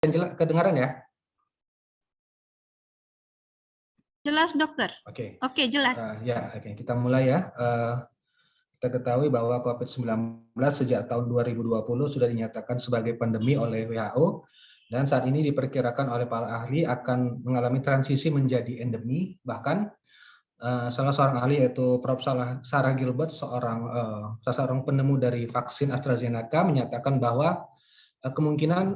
kedengaran ya? Jelas, dokter. Oke. Oke, jelas. Ya, oke. Kita mulai ya. Kita ketahui bahwa COVID-19 sejak tahun 2020 sudah dinyatakan sebagai pandemi oleh WHO, dan saat ini diperkirakan oleh para ahli akan mengalami transisi menjadi endemi. Bahkan salah seorang ahli yaitu Prof. Sarah Gilbert, seorang penemu dari vaksin AstraZeneca, menyatakan bahwa kemungkinan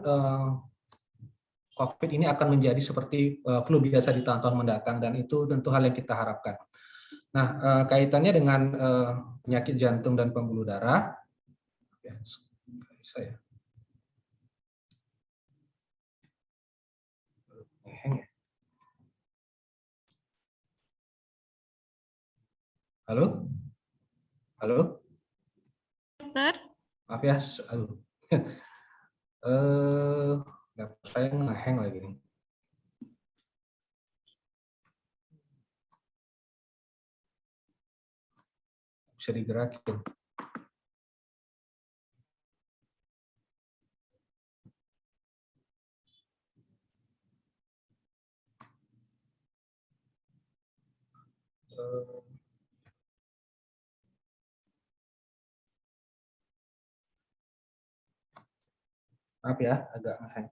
COVID ini akan menjadi seperti flu biasa di tahun-tahun mendatang, dan itu tentu hal yang kita harapkan. Nah, kaitannya dengan penyakit jantung dan pembuluh darah, Halo, halo, Dokter. maaf ya, aduh, saya ngehang lagi nih. Bisa digerakin. Maaf ya, agak ngehang.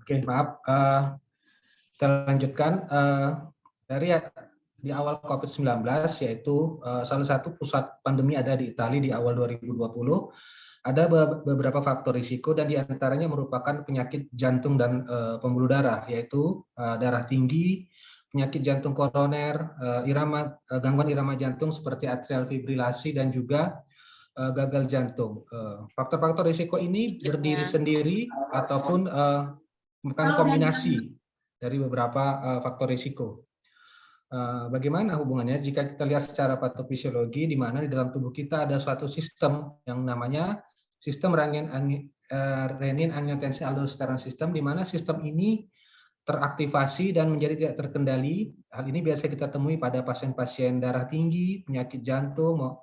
Oke, maaf. Kita lanjutkan. Dari di awal COVID-19, yaitu salah satu pusat pandemi ada di Italia di awal 2020, ada beberapa faktor risiko, dan diantaranya merupakan penyakit jantung dan pembuluh darah, yaitu darah tinggi, penyakit jantung koroner, gangguan irama jantung seperti atrial fibrilasi, dan juga gagal jantung. Faktor-faktor risiko ini berdiri sendiri ataupun bukan kombinasi dari beberapa faktor risiko. Bagaimana hubungannya jika kita lihat secara patofisiologi, di mana di dalam tubuh kita ada suatu sistem yang namanya sistem renin-angiotensin-aldosteron system, di mana sistem ini teraktivasi dan menjadi tidak terkendali. Hal ini biasa kita temui pada pasien-pasien darah tinggi, penyakit jantung,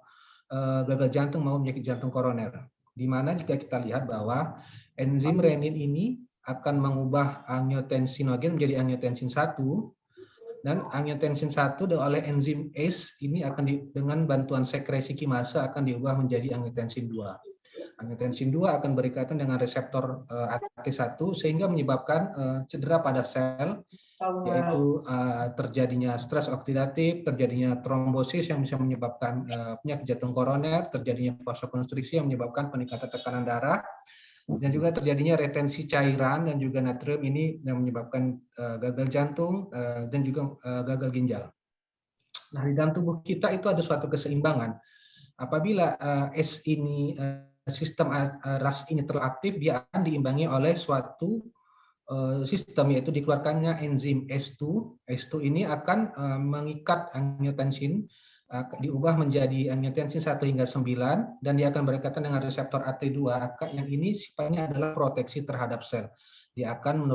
gagal jantung maupun penyakit jantung koroner. Di mana jika kita lihat bahwa enzim renin ini akan mengubah angiotensinogen menjadi angiotensin 1, dan angiotensin 1 oleh enzim ACE ini akan dengan bantuan sekresi kimasa akan diubah menjadi angiotensin 2. Angiotensin 2 akan berikatan dengan reseptor AT1 sehingga menyebabkan cedera pada sel, yaitu terjadinya stres oksidatif, terjadinya trombosis yang bisa menyebabkan penyakit jantung koroner, terjadinya vasokonstriksi yang menyebabkan peningkatan tekanan darah, dan juga terjadinya retensi cairan dan juga natrium ini yang menyebabkan gagal jantung dan juga gagal ginjal. Nah, di dalam tubuh kita itu ada suatu keseimbangan. Apabila sistem RAS ini teraktif, dia akan diimbangi oleh suatu sistem, yaitu dikeluarkannya enzim S2. S2 ini akan mengikat angiotensin, diubah menjadi angiotensin 1 hingga 9, dan dia akan berkaitan dengan reseptor AT2 yang ini sifatnya adalah proteksi terhadap sel. Dia akan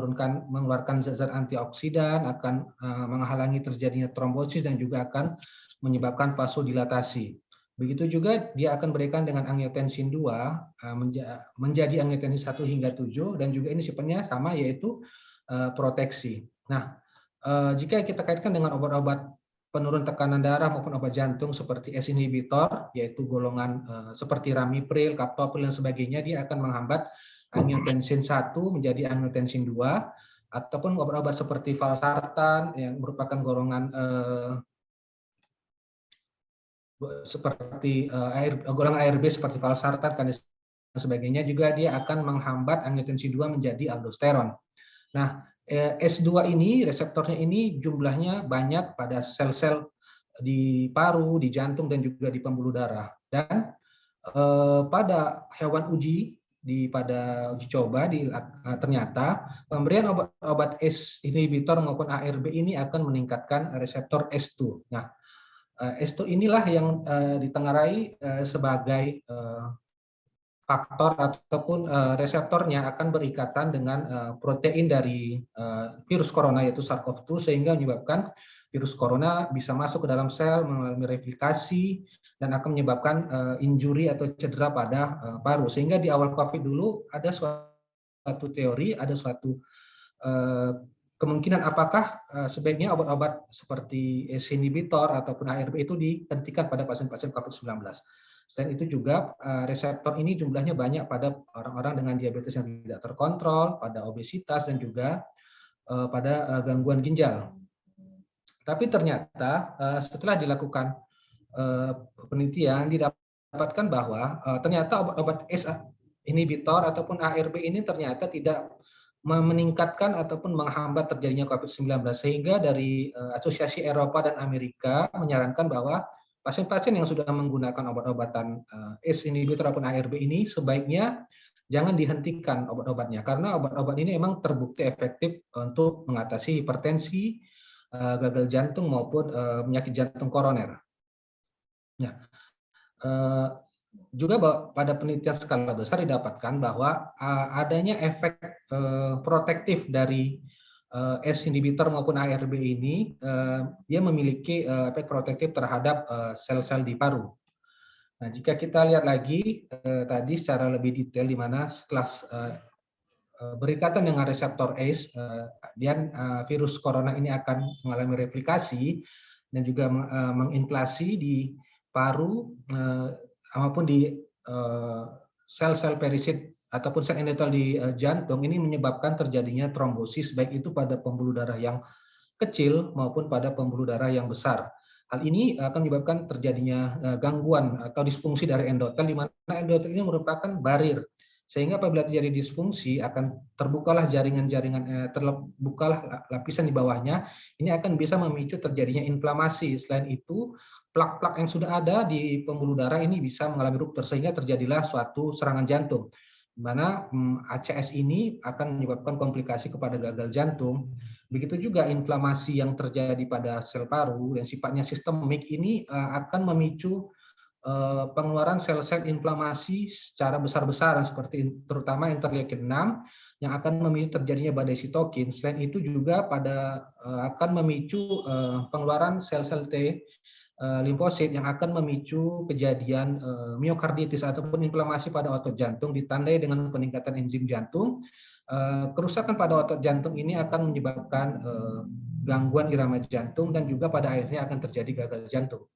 mengeluarkan zat-zat antioksidan, akan menghalangi terjadinya trombosis, dan juga akan menyebabkan vasodilatasi. Begitu juga dia akan berikan dengan angiotensin 2 menjadi angiotensin 1 hingga 7, dan juga ini sifatnya sama, yaitu proteksi. Nah, jika kita kaitkan dengan obat-obat penurun tekanan darah maupun obat jantung seperti S inhibitor, yaitu golongan seperti ramipril, captopril, dan sebagainya, dia akan menghambat angiotensin 1 menjadi angiotensin 2, ataupun obat-obat seperti valsartan yang merupakan golongan seperti golongan ARB seperti valsartan dan sebagainya, juga dia akan menghambat angiotensin 2 menjadi aldosteron. Nah, S2 ini, reseptornya ini jumlahnya banyak pada sel-sel di paru, di jantung, dan juga di pembuluh darah. Dan pada hewan uji pada uji coba ternyata pemberian obat ACE inhibitor maupun ARB ini akan meningkatkan reseptor S2. Nah, S2 inilah yang ditengarai sebagai faktor ataupun reseptornya akan berikatan dengan protein dari virus corona yaitu SARS-CoV-2 sehingga menyebabkan virus corona bisa masuk ke dalam sel, mengalami replikasi dan akan menyebabkan injury atau cedera pada paru. Sehingga di awal COVID dulu ada suatu teori, ada suatu kemungkinan apakah sebaiknya obat-obat seperti ACE inhibitor ataupun ARB itu dihentikan pada pasien-pasien COVID-19. Selain itu juga reseptor ini jumlahnya banyak pada orang-orang dengan diabetes yang tidak terkontrol, pada obesitas dan juga pada gangguan ginjal. Tapi ternyata setelah dilakukan penelitian didapatkan bahwa ternyata obat-obat ACE inhibitor ataupun ARB ini ternyata tidak meningkatkan ataupun menghambat terjadinya COVID-19 sehingga dari Asosiasi Eropa dan Amerika menyarankan bahwa pasien-pasien yang sudah menggunakan obat-obatan ACE inhibitor ataupun ARB ini sebaiknya jangan dihentikan obat-obatnya karena obat-obat ini memang terbukti efektif untuk mengatasi hipertensi, gagal jantung maupun penyakit jantung koroner. Nah, juga pada penelitian skala besar didapatkan bahwa adanya efek protektif dari ACE inhibitor maupun ARB ini dia memiliki efek protektif terhadap sel-sel di paru. Nah, jika kita lihat lagi tadi secara lebih detail di mana setelah berikatan dengan reseptor ACE, dan virus corona ini akan mengalami replikasi dan juga menginflasi di paru maupun di sel-sel perisit ataupun sel endotel di jantung ini menyebabkan terjadinya trombosis baik itu pada pembuluh darah yang kecil maupun pada pembuluh darah yang besar. Hal ini akan menyebabkan terjadinya gangguan atau disfungsi dari endotel di mana endotel ini merupakan barir. Sehingga apabila terjadi disfungsi akan terbukalah jaringan-jaringan terbukalah lapisan di bawahnya, ini akan bisa memicu terjadinya inflamasi. Selain itu, plak-plak yang sudah ada di pembuluh darah ini bisa mengalami ruptur sehingga terjadilah suatu serangan jantung. Di mana ACS ini akan menyebabkan komplikasi kepada gagal jantung. Begitu juga inflamasi yang terjadi pada sel paru dan sifatnya sistemik ini akan memicu pengeluaran sel-sel inflamasi secara besar-besaran seperti terutama interleukin 6 yang akan memicu terjadinya badai sitokin. Selain itu juga akan memicu pengeluaran sel-sel T limfosit yang akan memicu kejadian miokarditis ataupun inflamasi pada otot jantung ditandai dengan peningkatan enzim jantung. Kerusakan pada otot jantung ini akan menyebabkan gangguan irama jantung dan juga pada akhirnya akan terjadi gagal jantung.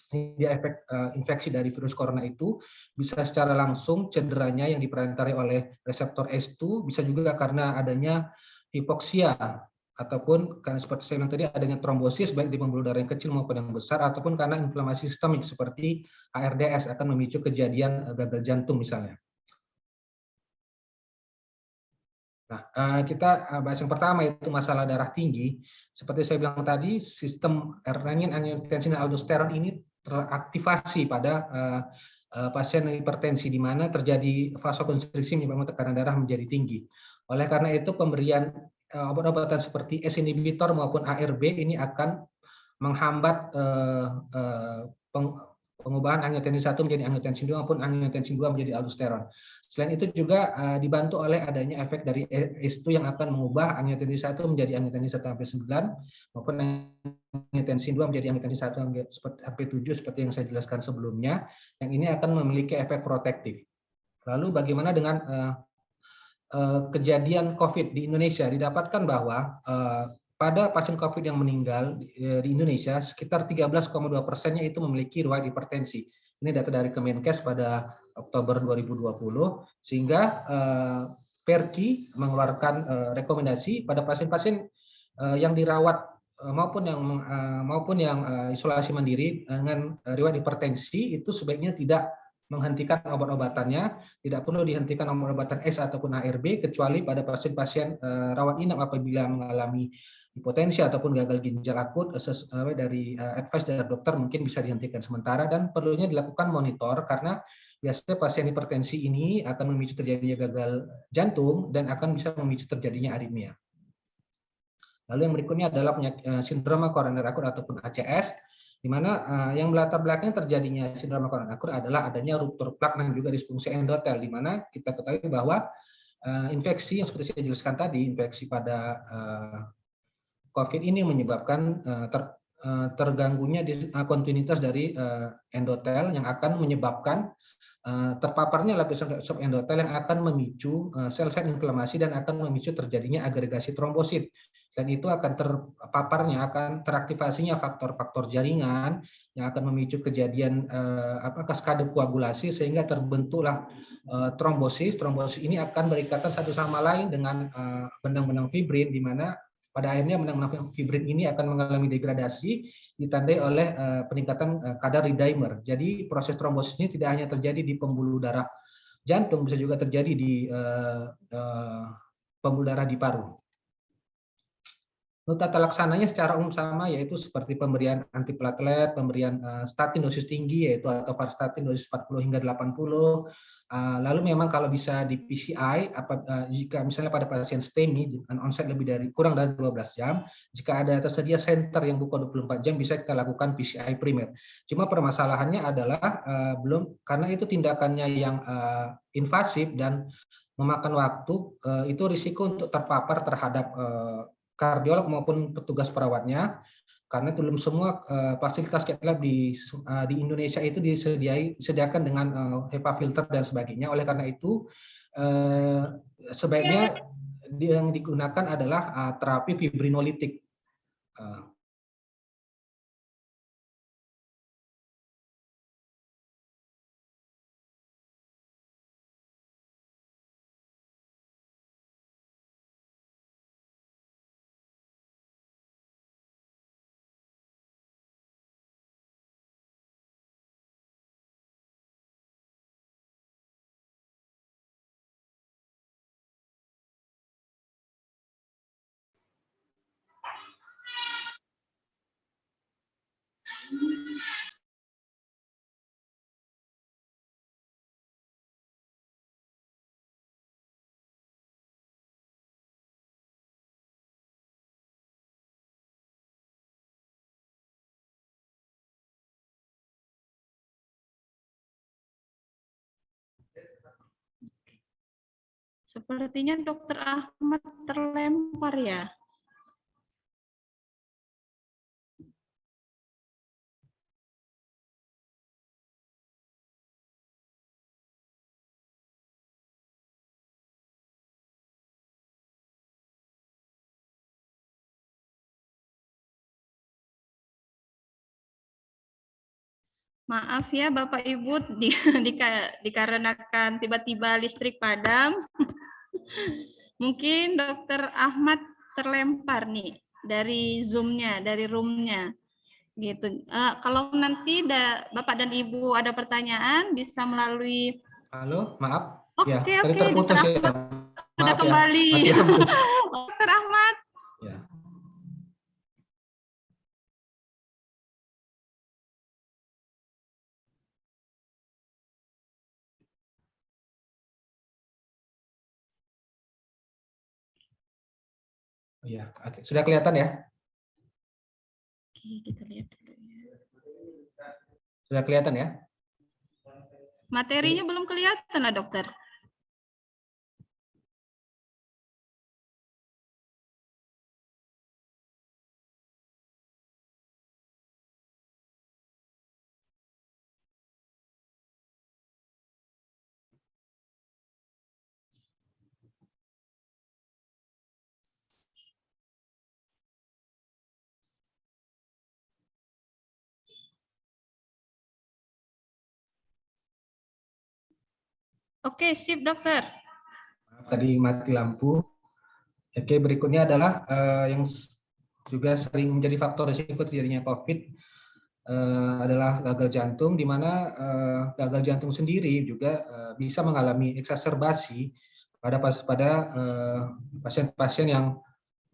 Dia efek infeksi dari virus corona itu bisa secara langsung cederanya yang diperantarai oleh reseptor S2 bisa juga karena adanya hipoksia ataupun karena seperti saya bilang tadi adanya trombosis baik di pembuluh darah yang kecil maupun yang besar ataupun karena inflamasi sistemik seperti ARDS akan memicu kejadian gagal jantung misalnya. Nah, kita bahas yang pertama yaitu masalah darah tinggi. Seperti saya bilang tadi, sistem renin, angiotensin, dan aldosteron ini teraktivasi pada pasien hipertensi di mana terjadi vasokonstriksi menyebabkan tekanan darah menjadi tinggi. Oleh karena itu pemberian obat-obatan seperti ACE inhibitor maupun ARB ini akan menghambat pengubahan angiotensin 1 menjadi angiotensin 2 maupun angiotensin 2 menjadi aldosteron. Selain itu juga dibantu oleh adanya efek dari ACE2 yang akan mengubah angiotensin 1 menjadi angiotensin 1 sampai 9 maupun angiotensin 2 menjadi angiotensin 1 sampai 7 seperti yang saya jelaskan sebelumnya. Yang ini akan memiliki efek protektif. Lalu bagaimana dengan kejadian COVID di Indonesia? Didapatkan bahwa pada pasien COVID yang meninggal di Indonesia, sekitar 13,2%-nya itu memiliki riwayat hipertensi. Ini data dari Kemenkes pada Oktober 2020, sehingga Perki mengeluarkan rekomendasi pada pasien-pasien yang dirawat maupun yang isolasi mandiri dengan riwayat hipertensi itu sebaiknya tidak menghentikan obat-obatannya, tidak perlu dihentikan obat-obatan ACE ataupun ARB kecuali pada pasien-pasien rawat inap apabila mengalami hipotensi ataupun gagal ginjal akut sesuai dari advice dari dokter mungkin bisa dihentikan sementara dan perlunya dilakukan monitor karena biasanya pasien hipertensi ini akan memicu terjadinya gagal jantung dan akan bisa memicu terjadinya aritmia. Lalu yang berikutnya adalah sindrom koroner akut ataupun ACS, di mana yang melatar belakangnya terjadinya sindrom koroner akut adalah adanya ruptur plak dan juga disfungsi endotel, di mana kita ketahui bahwa infeksi yang seperti saya jelaskan tadi, infeksi pada COVID ini menyebabkan terganggunya kontinuitas dari endotel yang akan menyebabkan terpaparnya lapisan subendotel yang akan memicu sel-sel inflamasi dan akan memicu terjadinya agregasi trombosit. Dan itu akan terpaparnya, akan teraktivasinya faktor-faktor jaringan yang akan memicu kejadian kaskade koagulasi sehingga terbentuklah trombosis. Trombosis ini akan berikatan satu sama lain dengan benang-benang fibrin, di mana pada akhirnya benang-benang fibrin ini akan mengalami degradasi ditandai oleh peningkatan kadar D-dimer. Jadi proses trombosis ini tidak hanya terjadi di pembuluh darah jantung, bisa juga terjadi di pembuluh darah di paru. Tata laksananya secara umum sama, yaitu seperti pemberian antiplatelet, pemberian statin dosis tinggi, yaitu atau varstatin dosis 40 hingga 80. Lalu memang kalau bisa di PCI, jika misalnya pada pasien STEMI dengan onset kurang dari 12 jam, jika ada tersedia center yang buka 24 jam, bisa kita lakukan PCI primer. Cuma permasalahannya adalah belum, karena itu tindakannya yang invasif dan memakan waktu, itu risiko untuk terpapar terhadap kardiolog maupun petugas perawatnya, karena belum semua fasilitas cath lab di Indonesia itu disediakan dengan HEPA filter dan sebagainya. Oleh karena itu sebaiknya yang digunakan adalah terapi fibrinolitik. Sepertinya Dokter Ahmad terlempar ya. Maaf ya Bapak Ibu, dikarenakan tiba-tiba listrik padam. Mungkin Dokter Ahmad terlempar nih dari Zoom-nya, dari room-nya. Gitu. Kalau nanti Bapak dan Ibu ada pertanyaan bisa melalui. Halo, maaf. Oke, ya, tadi terputus ya. Sudah kembali. Ya, Dokter Ahmad. Ya. Iya, oke. Sudah kelihatan ya? Oke, kita lihat dulu ya. Sudah kelihatan ya? Materinya belum kelihatan lah, Dokter. Oke, sip Dokter. Tadi mati lampu. Oke, berikutnya adalah yang juga sering menjadi faktor risiko terjadinya COVID adalah gagal jantung, di mana gagal jantung sendiri juga bisa mengalami eksaserbasi pada pasien-pasien yang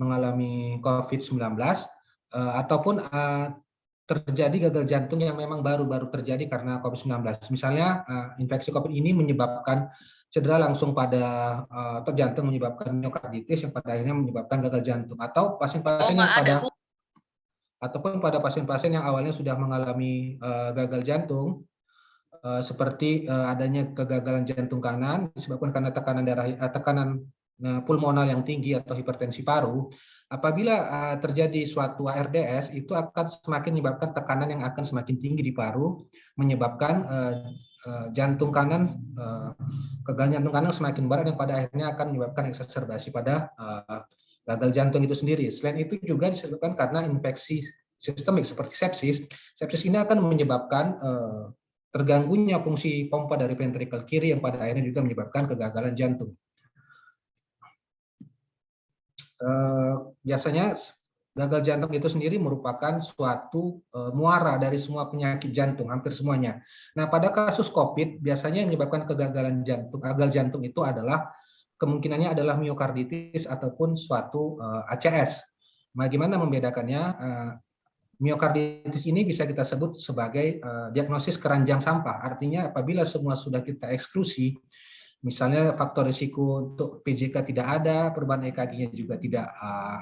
mengalami COVID-19 ataupun terjadi gagal jantung yang memang baru-baru terjadi karena COVID-19. Misalnya infeksi COVID ini menyebabkan cedera langsung pada atau jantung, menyebabkan miokarditis yang pada akhirnya menyebabkan gagal jantung, atau pasien-pasien yang ataupun pada pasien-pasien yang awalnya sudah mengalami gagal jantung, seperti adanya kegagalan jantung kanan disebabkan karena tekanan pulmonal yang tinggi atau hipertensi paru. Apabila terjadi suatu ARDS, itu akan semakin menyebabkan tekanan yang akan semakin tinggi di paru, menyebabkan jantung kanan, kegagalan jantung kanan semakin berat, yang pada akhirnya akan menyebabkan eksaserbasi pada gagal jantung itu sendiri. Selain itu juga disebabkan karena infeksi sistemik seperti sepsis. Sepsis ini akan menyebabkan terganggunya fungsi pompa dari ventrikel kiri yang pada akhirnya juga menyebabkan kegagalan jantung. Biasanya gagal jantung itu sendiri merupakan suatu muara dari semua penyakit jantung, hampir semuanya. Nah, pada kasus COVID biasanya yang menyebabkan kegagalan jantung, gagal jantung itu adalah kemungkinannya adalah miokarditis ataupun suatu ACS. Bagaimana membedakannya? Miokarditis ini bisa kita sebut sebagai diagnosis keranjang sampah. Artinya apabila semua sudah kita eksklusi, misalnya faktor risiko untuk PJK tidak ada, perubahan EKG-nya juga tidak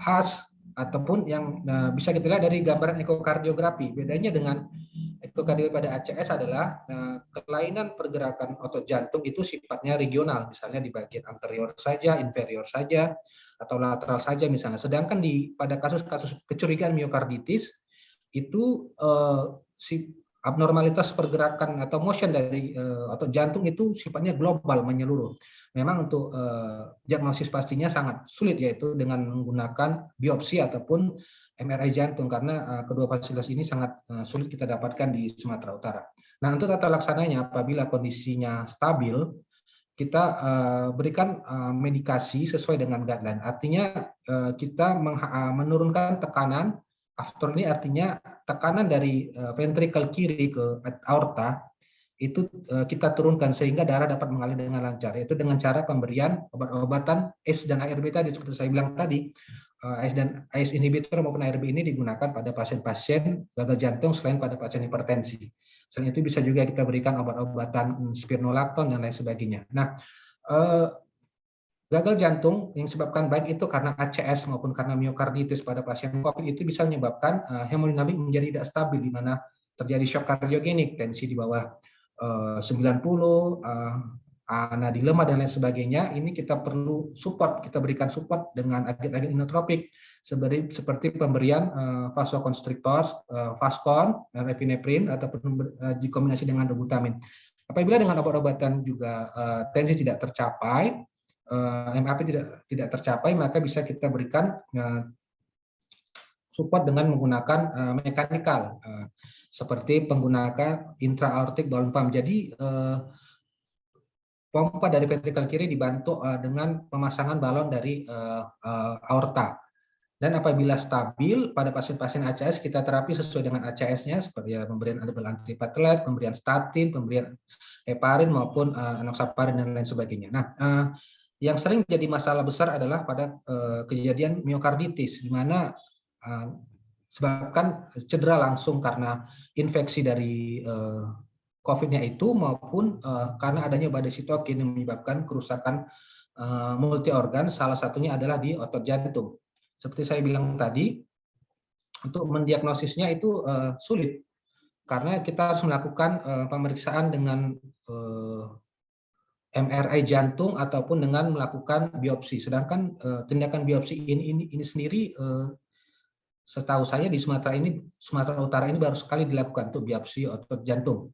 khas, ataupun yang bisa kita lihat dari gambaran ekokardiografi. Bedanya dengan ekokardiografi pada ACS adalah kelainan pergerakan otot jantung itu sifatnya regional, misalnya di bagian anterior saja, inferior saja, atau lateral saja misalnya. Sedangkan pada kasus-kasus kecurigaan miokarditis itu abnormalitas pergerakan atau motion dari otot jantung itu sifatnya global, menyeluruh. Memang untuk diagnosis pastinya sangat sulit, yaitu dengan menggunakan biopsi ataupun MRI jantung, karena kedua fasilitas ini sangat sulit kita dapatkan di Sumatera Utara. Nah, untuk tata laksananya apabila kondisinya stabil, kita berikan medikasi sesuai dengan guideline. Artinya kita menurunkan tekanan. After ini artinya tekanan dari ventrikel kiri ke aorta itu kita turunkan sehingga darah dapat mengalir dengan lancar, yaitu dengan cara pemberian obat-obatan ACE dan ARB tadi, seperti saya bilang tadi. ACE inhibitor maupun ARB ini digunakan pada pasien-pasien gagal jantung selain pada pasien hipertensi. Selain itu bisa juga kita berikan obat-obatan spironolakton dan lain sebagainya. Nah, gagal jantung yang disebabkan baik itu karena ACS maupun karena miokarditis pada pasien COVID itu bisa menyebabkan hemodinamik menjadi tidak stabil, di mana terjadi shock kardiogenik, tensi di bawah 90, nadi lemah dan lain sebagainya. Ini kita perlu support, kita berikan support dengan agen-agen inotropik seperti pemberian vasokonstriktor, Vaskon, epinefrin, ataupun dikombinasi dengan dobutamin. Apabila dengan obat-obatan juga tensi tidak tercapai, MAP tidak tercapai, maka bisa kita berikan support dengan menggunakan mekanikal, seperti menggunakan intra-aortic balloon pump. Jadi pompa dari ventrikel kiri dibantu dengan pemasangan balon dari aorta. Dan apabila stabil pada pasien-pasien ACS, kita terapi sesuai dengan ACS-nya, seperti pemberian antiplatelet, pemberian statin, pemberian heparin maupun enoxaparin dan lain sebagainya. Nah, yang sering jadi masalah besar adalah pada kejadian miokarditis, di mana sebabkan cedera langsung karena infeksi dari COVID-nya itu, maupun karena adanya badai sitokin yang menyebabkan kerusakan multi organ, salah satunya adalah di otot jantung. Seperti saya bilang tadi, untuk mendiagnosisnya itu sulit, karena kita harus melakukan pemeriksaan dengan MRI jantung ataupun dengan melakukan biopsi. Sedangkan tindakan biopsi ini sendiri, setahu saya di Sumatera Utara ini baru sekali dilakukan untuk biopsi otot jantung.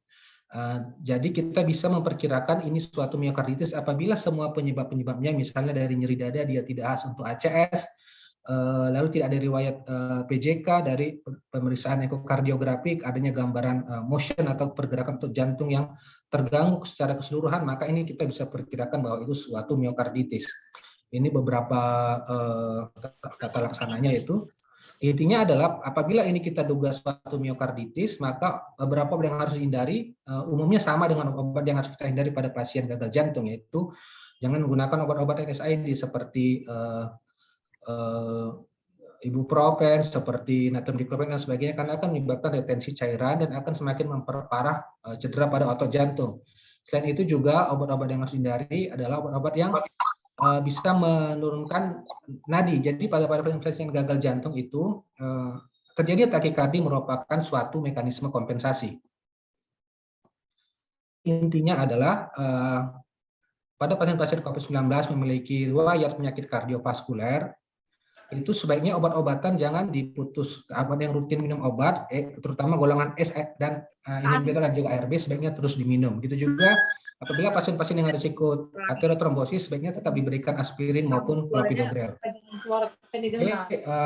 Jadi kita bisa memperkirakan ini suatu miokarditis apabila semua penyebabnya, misalnya dari nyeri dada dia tidak khas untuk ACS, lalu tidak ada riwayat PJK, dari pemeriksaan ekokardiografik adanya gambaran motion atau pergerakan otot jantung yang terganggu secara keseluruhan, maka ini kita bisa perkirakan bahwa itu suatu miokarditis. Ini beberapa tata laksananya itu. Intinya adalah apabila ini kita duga suatu miokarditis, maka beberapa obat yang harus dihindari, umumnya sama dengan obat yang harus kita hindari pada pasien gagal jantung, yaitu jangan menggunakan obat-obat NSAID seperti ibuprofen seperti natrium diklorat dan sebagainya, karena akan menyebabkan retensi cairan dan akan semakin memperparah cedera pada otot jantung. Selain itu juga obat-obat yang harus dihindari adalah obat-obat yang bisa menurunkan nadi. Jadi pada pasien gagal jantung itu terjadi takikardi merupakan suatu mekanisme kompensasi. Intinya adalah pada pasien-pasien COVID-19 memiliki riwayat penyakit kardiovaskuler, itu sebaiknya obat-obatan jangan diputus. Obat yang rutin minum obat, terutama golongan S dan inhibitor dan juga ARB sebaiknya terus diminum. Gitu juga apabila pasien-pasien dengan risiko aterotrombosis sebaiknya tetap diberikan aspirin maupun clopidogrel.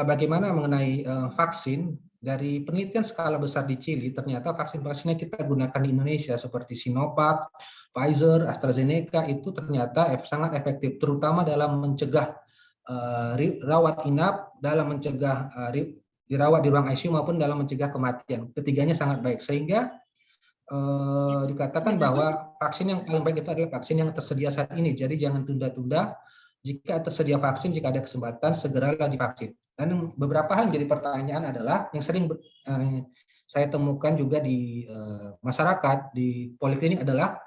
Bagaimana mengenai vaksin? Dari penelitian skala besar di Chili, ternyata vaksin-vaksin yang kita gunakan di Indonesia seperti Sinovac, Pfizer, AstraZeneca itu ternyata sangat efektif, terutama dalam mencegah rawat inap, dalam mencegah dirawat di ruang ICU maupun dalam mencegah kematian. Ketiganya sangat baik, sehingga dikatakan bahwa vaksin yang paling baik itu adalah vaksin yang tersedia saat ini. Jadi jangan tunda-tunda. Jika tersedia vaksin, jika ada kesempatan, segeralah divaksin. Dan beberapa hal menjadi pertanyaan adalah yang sering saya temukan juga di masyarakat, di poliklinik adalah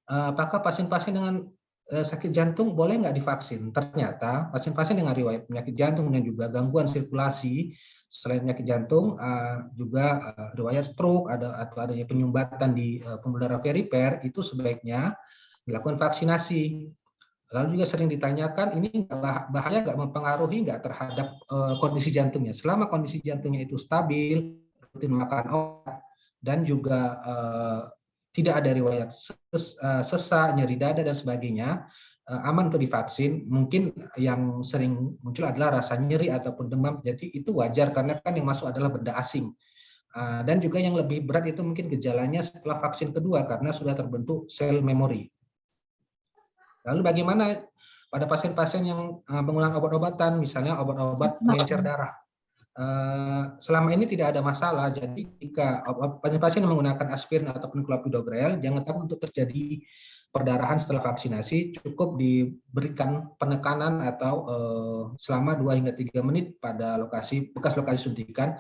apakah pasien-pasien dengan sakit jantung boleh nggak divaksin? Ternyata pasien-pasien dengan riwayat penyakit jantung dan juga gangguan sirkulasi selain penyakit jantung juga riwayat stroke atau adanya penyumbatan di pembuluh darah perifer itu sebaiknya dilakukan vaksinasi. Lalu juga sering ditanyakan ini bahaya nggak, mempengaruhi nggak terhadap kondisi jantungnya. Selama kondisi jantungnya itu stabil, rutin makan obat dan juga tidak ada riwayat sesak, nyeri dada dan sebagainya, aman untuk divaksin. Mungkin yang sering muncul adalah rasa nyeri ataupun demam. Jadi itu wajar karena kan yang masuk adalah benda asing. Dan juga yang lebih berat itu mungkin gejalanya setelah vaksin kedua karena sudah terbentuk sel memori. Lalu bagaimana pada pasien-pasien yang mengulang obat-obatan, misalnya obat-obat pengencer darah? Selama ini tidak ada masalah. Jadi jika pasien-pasien menggunakan aspirin ataupun clopidogrel, jangan takut untuk terjadi perdarahan setelah vaksinasi. Cukup diberikan penekanan atau selama 2 hingga 3 menit pada bekas lokasi suntikan.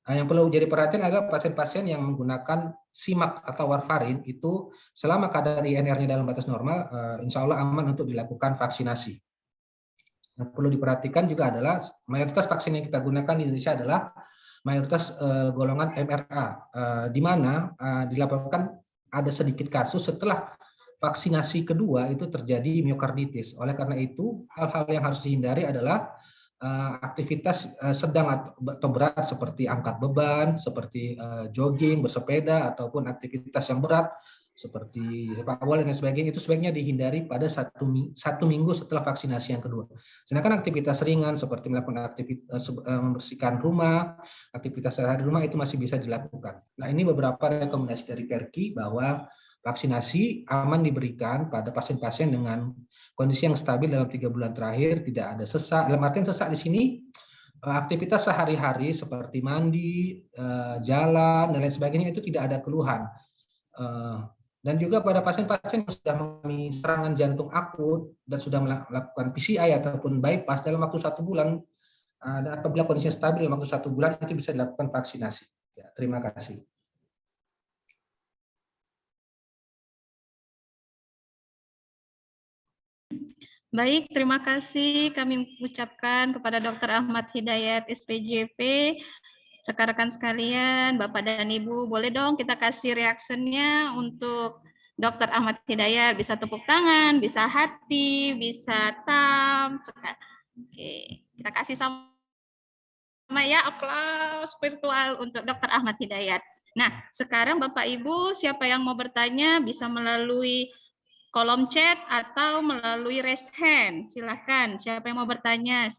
Yang perlu jadi perhatian adalah pasien-pasien yang menggunakan SIMAK atau warfarin itu selama kadar INR-nya dalam batas normal, insya Allah aman untuk dilakukan vaksinasi. Yang perlu diperhatikan juga adalah mayoritas vaksin yang kita gunakan di Indonesia adalah mayoritas golongan mRNA, di mana dilaporkan ada sedikit kasus setelah vaksinasi kedua itu terjadi miokarditis. Oleh karena itu, hal-hal yang harus dihindari adalah aktivitas sedang atau berat seperti angkat beban, seperti jogging, bersepeda, ataupun aktivitas yang berat seperti sepak bola dan sebagainya, itu sebaiknya dihindari pada satu minggu setelah vaksinasi yang kedua. Sedangkan aktivitas ringan seperti melakukan aktivitas membersihkan rumah, aktivitas sehari-hari rumah itu masih bisa dilakukan. Nah, ini beberapa rekomendasi dari Perki bahwa vaksinasi aman diberikan pada pasien-pasien dengan kondisi yang stabil dalam 3 bulan terakhir, tidak ada sesak. Dalam artian sesak di sini aktivitas sehari-hari seperti mandi, jalan dan lain sebagainya itu tidak ada keluhan. Dan juga pada pasien-pasien yang sudah mengalami serangan jantung akut dan sudah melakukan PCI ataupun bypass dalam waktu 1 bulan, dan apabila kondisinya stabil dalam waktu 1 bulan itu bisa dilakukan vaksinasi. Ya, terima kasih. Baik, terima kasih kami ucapkan kepada Dr. Ahmad Hidayat, SPJP. Rekan-rekan sekalian, Bapak dan Ibu, boleh dong kita kasih reaksinya untuk Dr. Ahmad Hidayat. Bisa tepuk tangan, bisa hati, bisa thumb. Oke, kita kasih sama ya, aplaus virtual untuk Dr. Ahmad Hidayat. Nah, sekarang Bapak Ibu, siapa yang mau bertanya bisa melalui kolom chat atau melalui raise hand. Silakan, siapa yang mau bertanya?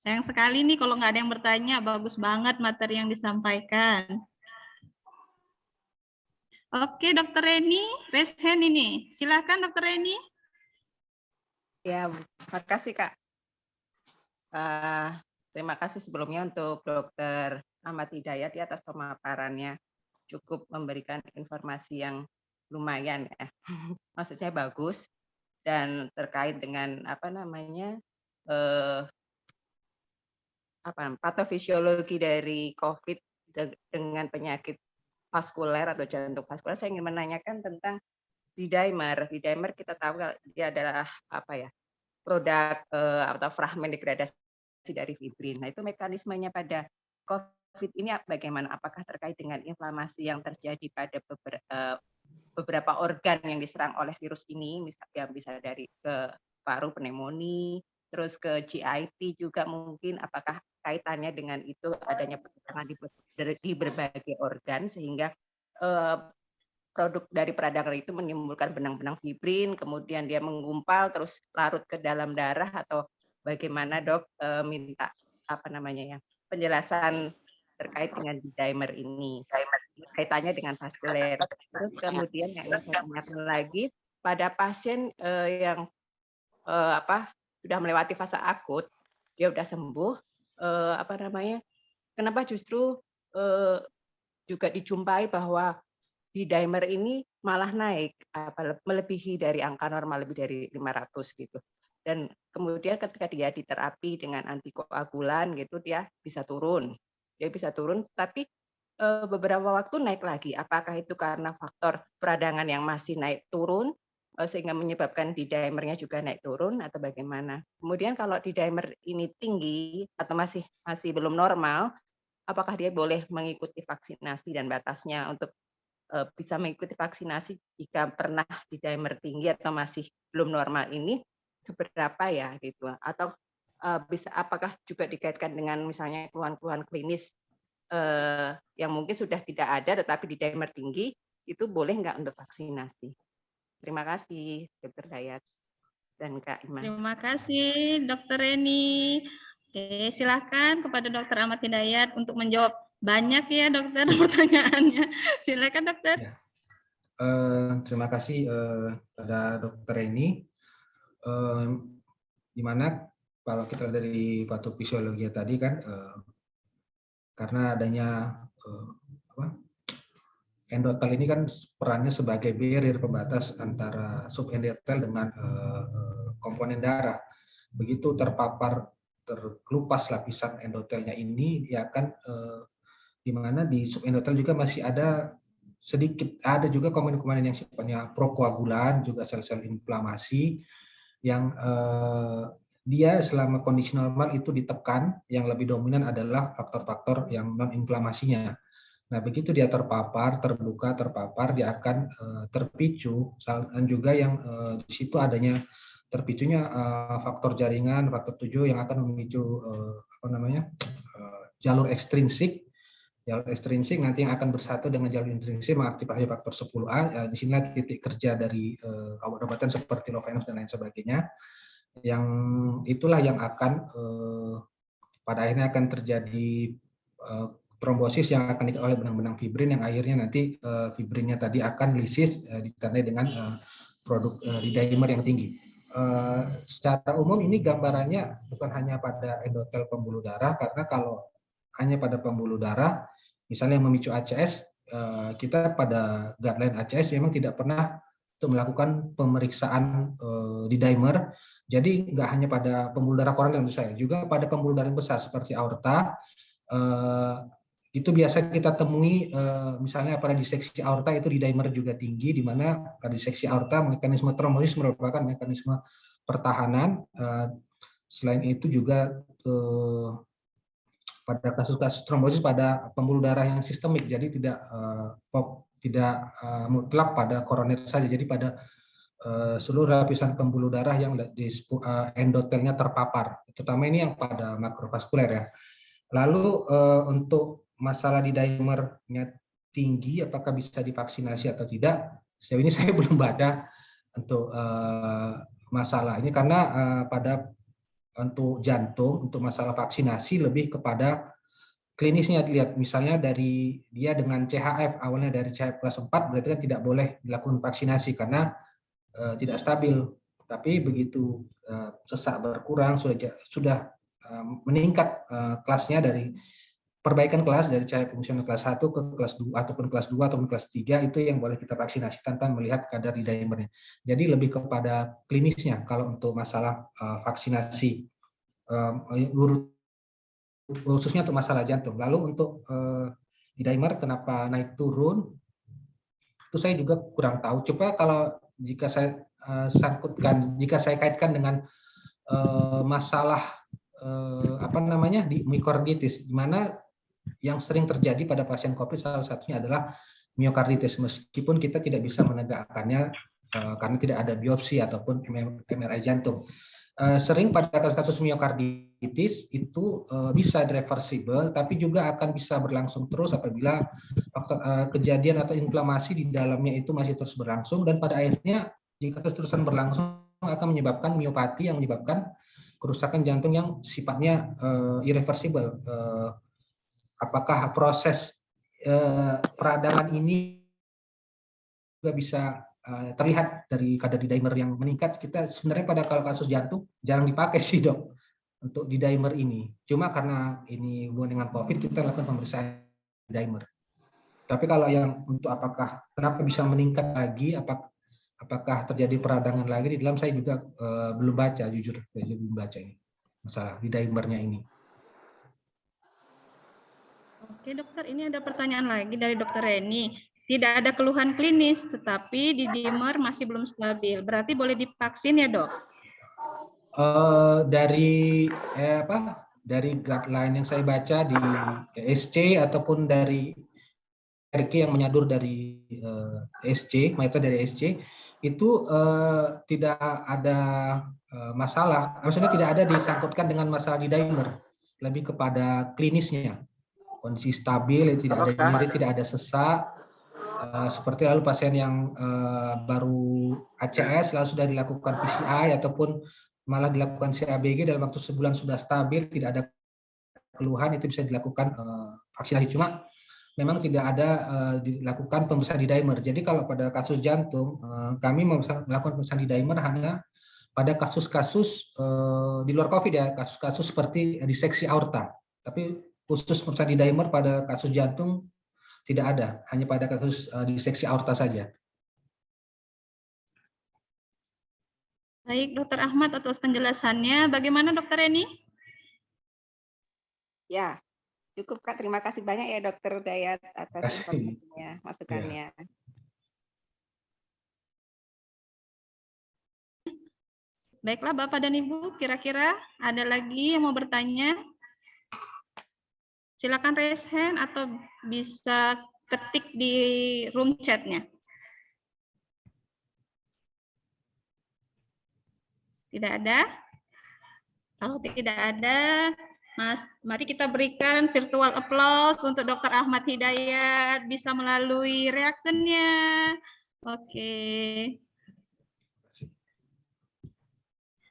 Sayang sekali nih kalau nggak ada yang bertanya, bagus banget materi yang disampaikan. Oke, Dr. Reni, raise hand ini. Silakan, Dr. Reni. Ya, terima kasih, Kak. Terima kasih sebelumnya untuk Dr. Ahmad Hidayat ya atas pemaparannya. Cukup memberikan informasi yang lumayan ya. Maksudnya bagus dan terkait dengan eh, patofisiologi dari COVID dengan penyakit vaskuler atau jantung vaskuler, saya ingin menanyakan tentang D-dimer. D-dimer kita tahu dia adalah produk atau fragmen degradasi dari fibrin. Nah, itu mekanismenya pada COVID ini bagaimana? Apakah terkait dengan inflamasi yang terjadi pada beberapa organ yang diserang oleh virus ini, misalnya bisa dari ke paru, pneumonia, terus ke GIT juga mungkin, apakah kaitannya dengan itu adanya peradangan di berbagai organ sehingga produk dari peradangan itu menimbulkan benang-benang fibrin, kemudian dia menggumpal terus larut ke dalam darah, atau bagaimana Dok? Minta penjelasan terkait dengan D-dimer ini, kaitannya dengan vaskuler. Terus kemudian yang ingin saya tanyakan lagi, pada pasien yang sudah melewati fase akut, dia sudah sembuh, kenapa justru juga dijumpai bahwa D-dimer ini malah naik, melebihi dari angka normal, lebih dari 500 gitu. Dan kemudian ketika dia diterapi dengan antikoagulan gitu, dia bisa turun, tapi beberapa waktu naik lagi. Apakah itu karena faktor peradangan yang masih naik turun sehingga menyebabkan D-dimernya juga naik turun, atau bagaimana? Kemudian kalau D-dimer ini tinggi atau masih belum normal, apakah dia boleh mengikuti vaksinasi, dan batasnya untuk bisa mengikuti vaksinasi jika pernah D-dimer tinggi atau masih belum normal ini seberapa ya gitu, atau apakah juga dikaitkan dengan misalnya keluhan-keluhan klinis yang mungkin sudah tidak ada tetapi D-dimer tinggi, itu boleh nggak untuk vaksinasi? Terima kasih Dr. Dayat dan Kak Iman. Terima kasih Dr. Reni. Oke, silakan kepada Dr. Ahmad Hidayat untuk menjawab. Banyak ya dokter pertanyaannya. Silakan dokter. Ya. Terima kasih pada Dr. Reni. Di mana kalau kita dari patofisiologi tadi kan, karena adanya endotel ini kan perannya sebagai barrier pembatas antara subendotel dengan komponen darah. Begitu terkelupas lapisan endotelnya ini, dia akan di mana di subendotel juga masih ada juga komponen-komponen yang sifatnya prokoagulan, juga sel-sel inflamasi yang dia selama kondisi normal itu ditekan, yang lebih dominan adalah faktor-faktor yang non-inflamasinya. Nah, begitu dia terpapar, dia akan terpicu, dan juga yang di situ adanya terpicunya faktor jaringan, faktor 7 yang akan memicu jalur ekstrinsik. Jalur ekstrinsik nanti yang akan bersatu dengan jalur intrinsik mengaktifasi faktor 10A. Di sini titik kerja dari obat-obatan seperti Lovenox dan lain sebagainya. Yang itulah yang akan pada akhirnya akan terjadi trombosis yang akan dikawal oleh benang-benang fibrin, yang akhirnya nanti fibrinnya tadi akan lisis ditandai dengan produk D-dimer yang tinggi. Secara umum ini gambarannya bukan hanya pada endotel pembuluh darah, karena kalau hanya pada pembuluh darah, misalnya yang memicu ACS, kita pada guideline ACS memang tidak pernah untuk melakukan pemeriksaan D-dimer. Jadi nggak hanya pada pembuluh darah koroner tentu saya, juga pada pembuluh darah yang besar seperti aorta, itu biasa kita temui misalnya pada diseksi aorta itu D-dimer juga tinggi, di mana pada diseksi aorta mekanisme trombosis merupakan mekanisme pertahanan. Selain itu juga pada kasus-kasus trombosis pada pembuluh darah yang sistemik, jadi tidak mutlak pada koroner saja, jadi pada seluruh lapisan pembuluh darah yang di endotelnya terpapar, terutama ini yang pada makrovaskuler ya. Lalu untuk masalah D-dimernya tinggi, apakah bisa divaksinasi atau tidak? Sejauh ini saya belum baca untuk masalah ini, karena pada untuk jantung, untuk masalah vaksinasi lebih kepada klinisnya dilihat. Misalnya dari dia dengan CHF, awalnya dari CHF kelas 4, berarti kan tidak boleh dilakukan vaksinasi karena tidak stabil. Tapi begitu sesak berkurang, sudah meningkat kelasnya dari perbaikan kelas dari CHF fungsional kelas 1 ke kelas 2 ataupun kelas 2 ataupun kelas 3, itu yang boleh kita vaksinasi tanpa melihat kadar D-dimernya. Jadi lebih kepada klinisnya kalau untuk masalah vaksinasi khususnya untuk masalah jantung. Lalu untuk D-dimer kenapa naik turun, itu saya juga kurang tahu. Coba kalau jika saya jika saya kaitkan dengan masalah di myokarditis, di mana yang sering terjadi pada pasien COVID salah satunya adalah myokarditis, meskipun kita tidak bisa menegakkannya karena tidak ada biopsi ataupun MRI jantung. Sering pada kasus-kasus myokarditis itu bisa reversible, tapi juga akan bisa berlangsung terus apabila faktor kejadian atau inflamasi di dalamnya itu masih terus berlangsung, dan pada akhirnya jika terus-terusan berlangsung akan menyebabkan miopati yang menyebabkan kerusakan jantung yang sifatnya irreversible. Apakah proses peradangan ini juga bisa terlihat dari kadar D-dimer yang meningkat? Kita sebenarnya pada kalau kasus jantung jarang dipakai sih dok untuk D-dimer ini. Cuma karena ini hubungan dengan COVID kita lakukan pemeriksaan D-dimer. Tapi kalau yang untuk kenapa bisa meningkat lagi, apakah terjadi peradangan lagi di dalam, saya juga belum baca, jujur belum baca ini masalah D-dimernya ini. Oke dokter, ini ada pertanyaan lagi dari dokter Reni. Tidak ada keluhan klinis, tetapi D-dimer masih belum stabil. Berarti boleh divaksin ya dok? Dari guideline yang saya baca di ESC ataupun dari RK yang menyadur dari ESC, mayoritas dari ESC, itu tidak ada masalah. Maksudnya tidak ada disangkutkan dengan masalah D-dimer, lebih kepada klinisnya. Kondisi stabil, tidak ada nyeri, tidak ada sesak. Seperti lalu pasien yang baru ACS lalu sudah dilakukan PCI ataupun malah dilakukan CABG dalam waktu sebulan sudah stabil, tidak ada keluhan, itu bisa dilakukan vaksinasi. Cuma memang tidak ada dilakukan pemeriksaan D-dimer. Jadi kalau pada kasus jantung kami melakukan pemeriksaan D-dimer hanya pada kasus-kasus di luar COVID ya, kasus-kasus seperti diseksi aorta. Tapi khusus pemeriksaan D-dimer pada kasus jantung tidak ada, hanya pada kasus diseksi aorta saja. Baik, Dokter Ahmad atas penjelasannya. Bagaimana Dokter Reni? Ya, cukup Kak. Terima kasih banyak ya Dokter Dayat atas informasinya, masukannya. Ya. Baiklah Bapak dan Ibu, kira-kira ada lagi yang mau bertanya? Silakan raise hand atau bisa ketik di room chat-nya. Tidak ada? Kalau tidak ada, mari kita berikan virtual applause untuk Dr. Ahmad Hidayat, bisa melalui reaksinya. Oke.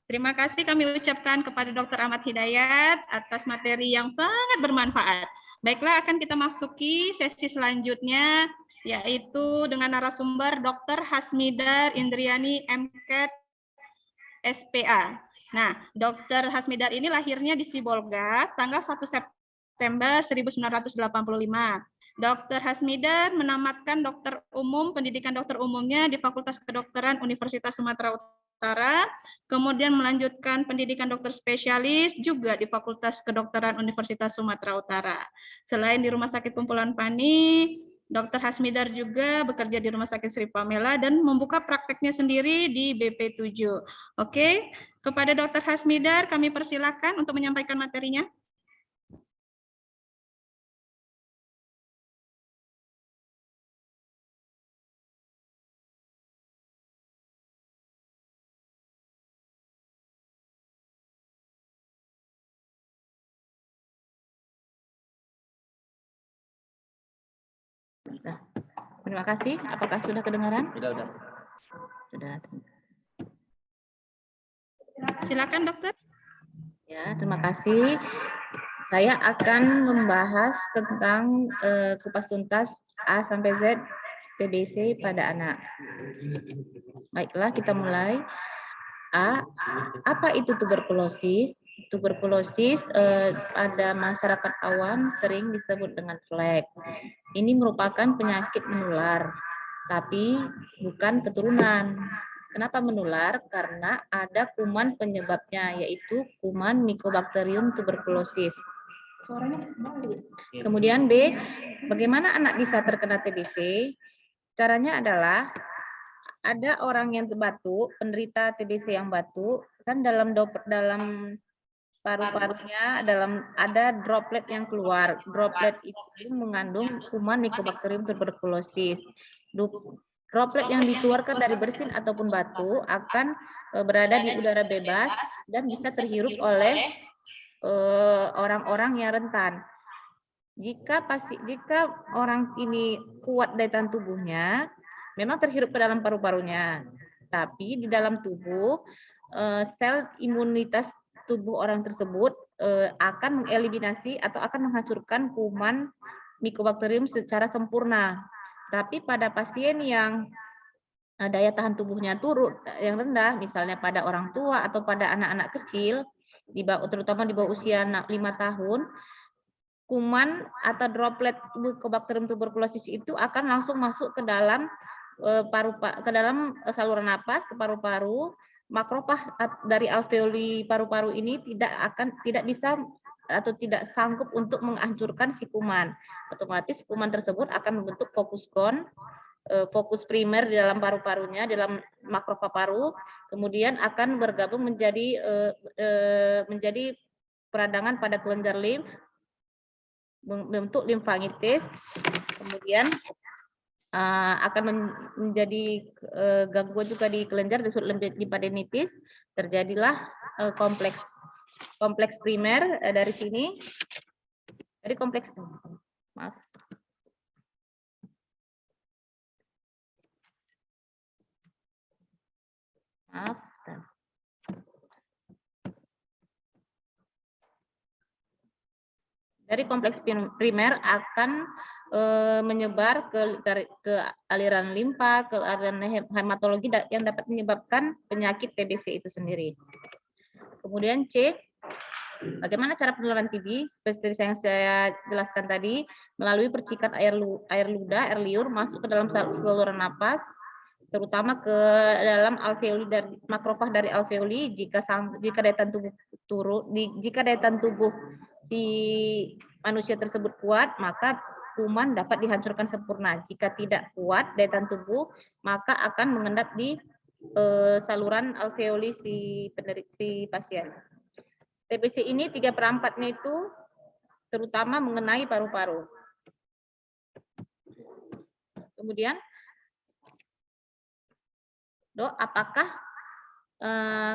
Terima kasih kami ucapkan kepada Dr. Ahmad Hidayat atas materi yang sangat bermanfaat. Baiklah, akan kita masuki sesi selanjutnya, yaitu dengan narasumber Dr. Hasmidar Indriani, MCAT, SPA. Nah, Dr. Hasmidar ini lahirnya di Sibolga, tanggal 1 September 1985. Dr. Hasmidar menamatkan dokter umum, pendidikan dokter umumnya di Fakultas Kedokteran Universitas Sumatera Utara, kemudian melanjutkan pendidikan dokter spesialis juga di Fakultas Kedokteran Universitas Sumatera Utara. Selain di Rumah Sakit Kumpulan Pani, Dr. Hasmidar juga bekerja di Rumah Sakit Sri Pamela dan membuka prakteknya sendiri di BP7. Oke, kepada Dr. Hasmidar kami persilakan untuk menyampaikan materinya. Terima kasih. Apakah sudah kedengaran? Sudah. Sudah. Silakan, Dokter. Ya, terima kasih. Saya akan membahas tentang kupas tuntas A sampai Z TBC pada anak. Baiklah, kita mulai. A, apa itu tuberkulosis? Tuberkulosis pada masyarakat awam sering disebut dengan flek. Ini merupakan penyakit menular, tapi bukan keturunan. Kenapa menular? Karena ada kuman penyebabnya, yaitu kuman Mycobacterium tuberculosis. Kemudian B, bagaimana anak bisa terkena TBC? Caranya adalah ada orang yang batuk, penderita TBC yang batuk, kan dalam paru-parunya ada droplet yang keluar. Droplet itu mengandung kuman Mycobacterium tuberculosis. Droplet yang dikeluarkan dari bersin ataupun batuk akan berada di udara bebas dan bisa terhirup oleh orang-orang yang rentan. Jika orang ini kuat daya tahan tubuhnya, memang terhirup ke dalam paru-parunya, tapi di dalam tubuh sel imunitas tubuh orang tersebut akan mengeliminasi atau akan menghancurkan kuman Mycobacterium secara sempurna. Tapi pada pasien yang daya tahan tubuhnya turun, yang rendah, misalnya pada orang tua atau pada anak-anak kecil, terutama di bawah usia 5 tahun, kuman atau droplet Mycobacterium tuberculosis itu akan langsung masuk ke dalam saluran napas, ke paru-paru. Makrofag dari alveoli paru-paru ini tidak bisa atau tidak sanggup untuk menghancurkan si kuman. Otomatis kuman tersebut akan membentuk fokus primer di dalam paru-parunya, dalam makrofag paru, kemudian akan bergabung menjadi peradangan pada kelenjar limf, membentuk limfangitis, kemudian akan menjadi gangguan juga di kelenjar, disebut limfadenitis, terjadilah kompleks primer dari sini, dari kompleks, maaf. Dari kompleks primer akan menyebar ke aliran limpa, ke aliran hematologi yang dapat menyebabkan penyakit TBC itu sendiri. Kemudian C, bagaimana cara penularan TB? Seperti yang saya jelaskan tadi, melalui percikan air liur masuk ke dalam saluran napas, terutama ke dalam alveoli dari makrofag dari alveoli. Jika daya tahan tubuh jika daya tahan tubuh si manusia tersebut kuat, maka kuman dapat dihancurkan sempurna. Jika tidak kuat daya tahan tubuh, maka akan mengendap di saluran alveoli si pasien. TBC ini 3/4-nya itu terutama mengenai paru-paru. Kemudian, Dok, apakah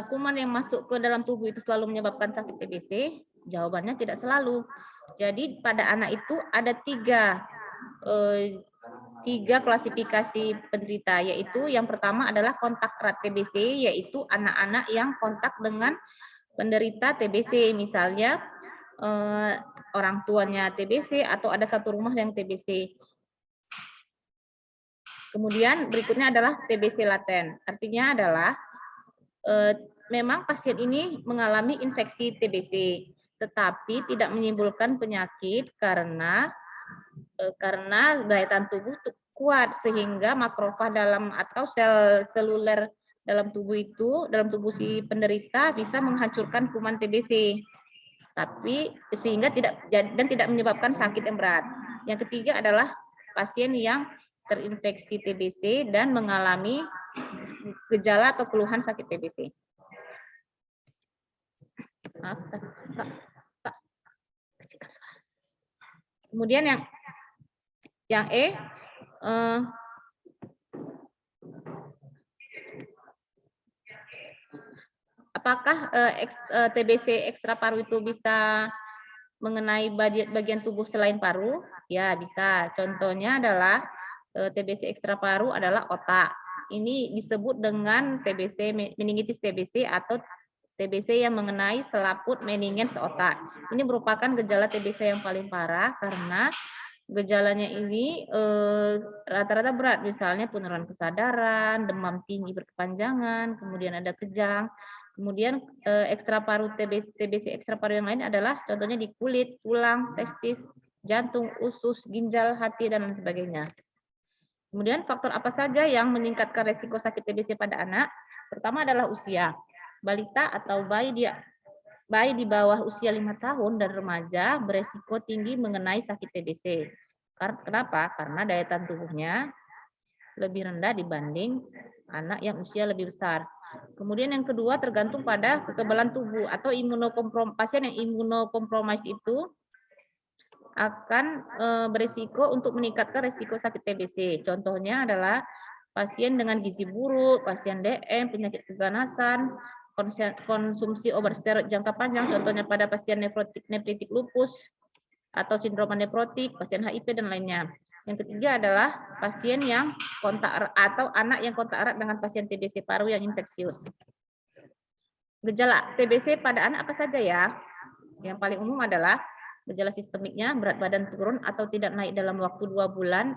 kuman yang masuk ke dalam tubuh itu selalu menyebabkan sakit TBC? Jawabannya tidak selalu. Jadi pada anak itu ada tiga klasifikasi penderita, yaitu yang pertama adalah kontak erat TBC, yaitu anak-anak yang kontak dengan penderita TBC, misalnya orang tuanya TBC atau ada satu rumah yang TBC. Kemudian berikutnya adalah TBC laten, artinya adalah memang pasien ini mengalami infeksi TBC, tetapi tidak menimbulkan penyakit karena daya tahan tubuh kuat, sehingga makrofag atau sel seluler dalam tubuh si penderita bisa menghancurkan kuman TBC, tapi sehingga tidak menyebabkan sakit yang berat. Yang ketiga adalah pasien yang terinfeksi TBC dan mengalami gejala atau keluhan sakit TBC. Kemudian yang E, apakah TBC ekstra paru itu bisa mengenai bagian tubuh selain paru? Ya, bisa. Contohnya adalah TBC ekstra paru adalah otak. Ini disebut dengan TBC meningitis TBC atau TBC yang mengenai selaput meninges otak. Ini merupakan gejala TBC yang paling parah karena gejalanya ini rata-rata berat, misalnya penurunan kesadaran, demam tinggi berkepanjangan, kemudian ada kejang. Kemudian ekstra paru TBC ekstra paru yang lain adalah contohnya di kulit, tulang, testis, jantung, usus, ginjal, hati, dan lain sebagainya. Kemudian faktor apa saja yang meningkatkan resiko sakit TBC pada anak? Pertama adalah usia. Balita atau bayi di bawah usia 5 tahun dan remaja beresiko tinggi mengenai sakit TBC. Kenapa? Karena daya tahan tubuhnya lebih rendah dibanding anak yang usia lebih besar. Kemudian yang kedua tergantung pada kekebalan tubuh atau pasien yang imunokompromis itu akan berisiko untuk meningkatkan risiko sakit TBC. Contohnya adalah pasien dengan gizi buruk, pasien DM, penyakit keganasan, konsumsi obat steroid jangka panjang, contohnya pada pasien nefritik lupus atau sindroma nefrotik, pasien HIV dan lainnya. Yang ketiga adalah pasien yang kontak erat atau anak yang kontak erat dengan pasien TBC paru yang infeksius. Gejala TBC pada anak apa saja ya? Yang paling umum adalah gejala sistemiknya berat badan turun atau tidak naik dalam waktu 2 bulan